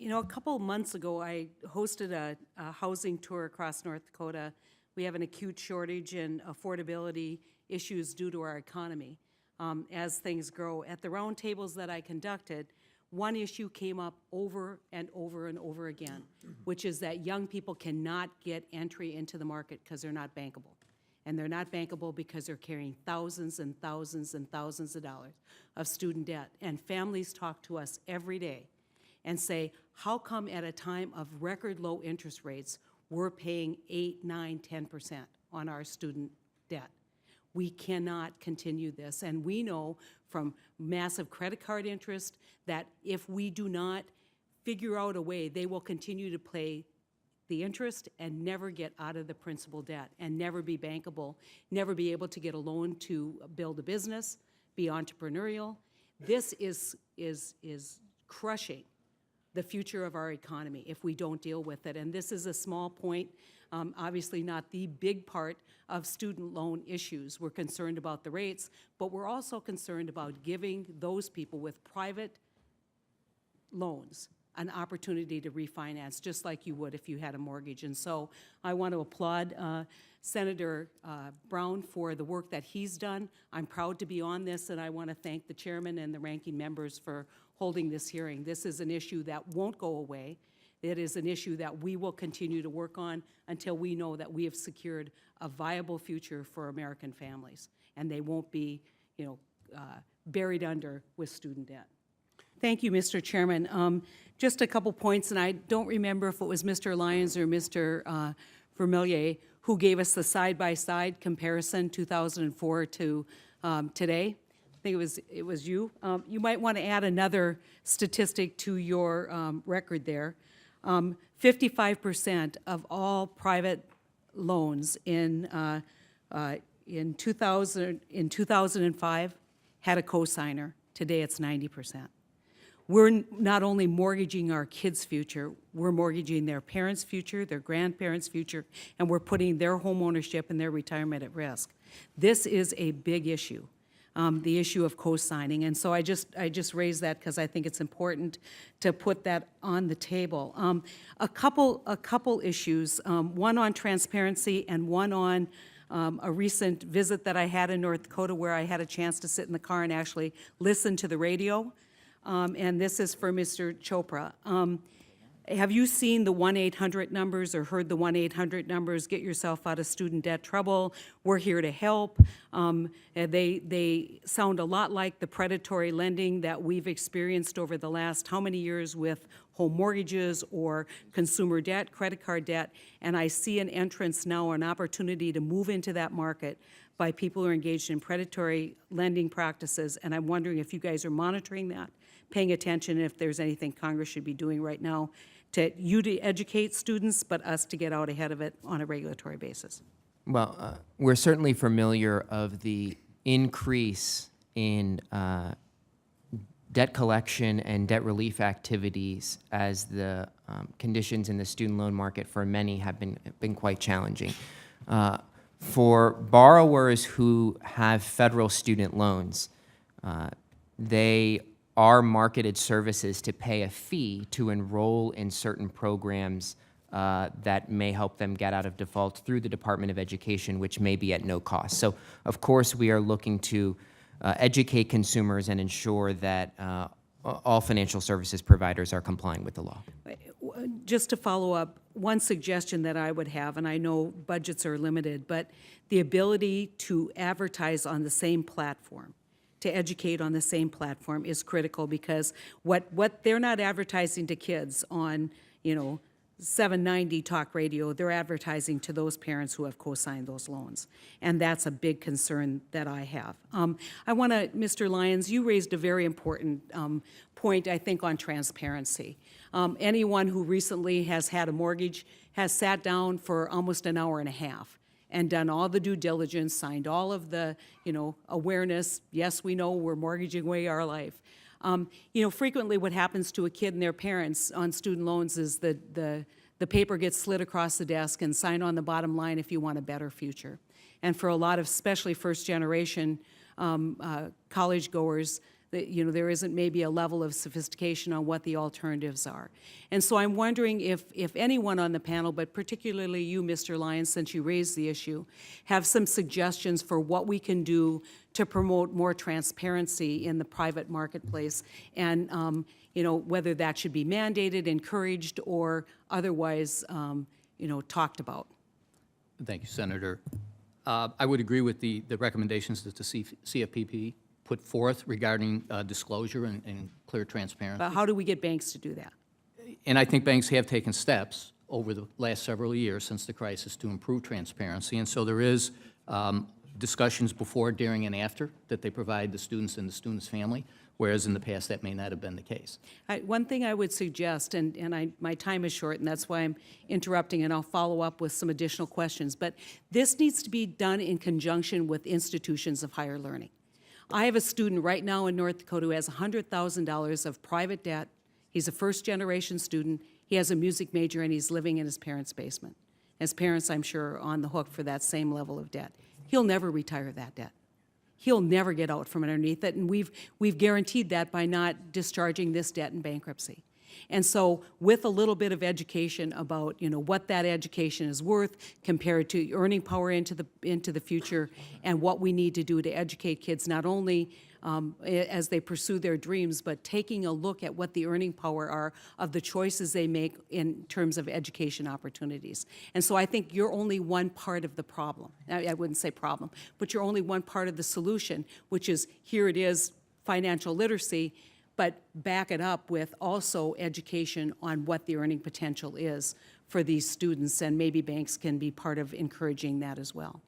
A couple of months ago, I hosted a housing tour across North Dakota. We have an acute shortage and affordability issues due to our economy as things grow. At the roundtables that I conducted, one issue came up over and over and over again, which is that young people cannot get entry into the market because they're not bankable. And they're not bankable because they're carrying thousands and thousands and thousands of dollars of student debt. And families talk to us every day and say, how come at a time of record low interest rates, we're paying 8, 9, 10% on our student debt? We cannot continue this. And we know from massive credit card interest that if we do not figure out a way, they will continue to pay the interest and never get out of the principal debt and never be bankable, never be able to get a loan to build a business, be entrepreneurial. This is crushing the future of our economy if we don't deal with it. And this is a small point, obviously not the big part of student loan issues. We're concerned about the rates, but we're also concerned about giving those people with private loans an opportunity to refinance, just like you would if you had a mortgage. And so I want to applaud Senator Brown for the work that he's done. I'm proud to be on this, and I want to thank the chairman and the ranking members for holding this hearing. This is an issue that won't go away. It is an issue that we will continue to work on until we know that we have secured a viable future for American families, and they won't be, buried under with student debt. Thank you, Mr. Chairman. Just a couple points, and I don't remember if it was Mr. Lyons or Mr. Vermillier who gave us the side-by-side comparison, 2004 to today. I think it was you. You might want to add another statistic to your record there. 55% of all private loans in 2005 had a cosigner. Today it's 90%. We're not only mortgaging our kids' future, we're mortgaging their parents' future, their grandparents' future, and we're putting their home ownership and their retirement at risk. This is a big issue, the issue of co-signing, and so I just raised that because I think it's important to put that on the table. A couple issues, one on transparency and one on a recent visit that I had in North Dakota where I had a chance to sit in the car and actually listen to the radio. And this is for Mr. Chopra. Have you seen the 1-800 numbers or heard the 1-800 numbers? Get yourself out of student debt trouble. We're here to help. They sound a lot like the predatory lending that we've experienced over the last how many years with home mortgages or consumer debt, credit card debt, and I see an entrance now, an opportunity to move into that market by people who are engaged in predatory lending practices, and I'm wondering if you guys are monitoring that, paying attention, if there's anything Congress should be doing right now to educate students, but us to get out ahead of it on a regulatory basis. Well, we're certainly familiar of the increase in debt collection and debt relief activities as the conditions in the student loan market for many have been quite challenging. For borrowers who have federal student loans, they are marketed services to pay a fee to enroll in certain programs that may help them get out of default through the Department of Education, which may be at no cost. So, of course, we are looking to educate consumers and ensure that all financial services providers are complying with the law. Just to follow up, one suggestion that I would have, and I know budgets are limited, but the ability to advertise on the same platform, to educate on the same platform is critical, because what they're not advertising to kids on, 790 talk radio, they're advertising to those parents who have co-signed those loans. And that's a big concern that I have. I want to, Mr. Lyons, you raised a very important point, I think, on transparency. Anyone who recently has had a mortgage has sat down for almost an hour and a half and done all the due diligence, signed all of the, awareness. Yes, we know we're mortgaging away our life. Frequently what happens to a kid and their parents on student loans is the paper gets slid across the desk and signed on the bottom line if you want a better future. And for a lot of, especially first generation college goers, that, you know, there isn't maybe a level of sophistication on what the alternatives are. And so I'm wondering if anyone on the panel, but particularly you, Mr. Lyons, since you raised the issue, have some suggestions for what we can do to promote more transparency in the private marketplace, and you know, whether that should be mandated, encouraged, or otherwise, you know, talked about. Thank you, Senator. I would agree with the recommendations that the CFPB put forth regarding disclosure and clear transparency. But how do we get banks to do that? And I think banks have taken steps over the last several years since the crisis to improve transparency. And so there is discussions before, during, and after that they provide the students and the students' family, whereas in the past that may not have been the case. One thing I would suggest, and my time is short, and that's why I'm interrupting, and I'll follow up with some additional questions, but this needs to be done in conjunction with institutions of higher learning. I have a student right now in North Dakota who has $100,000 of private debt. He's a first-generation student. He has a music major, and he's living in his parents' basement. His parents, I'm sure, are on the hook for that same level of debt. He'll never retire that debt. He'll never get out from underneath it, and we've guaranteed that by not discharging this debt in bankruptcy. And so with a little bit of education about, you know, what that education is worth compared to earning power into the future, and what we need to do to educate kids not only as they pursue their dreams, but taking a look at what the earning power are of the choices they make in terms of education opportunities. And so I think you're only one part of the problem. I wouldn't say problem, but you're only one part of the solution, which is, here it is, financial literacy, but back it up with also education on what the earning potential is for these students, and maybe banks can be part of encouraging that as well.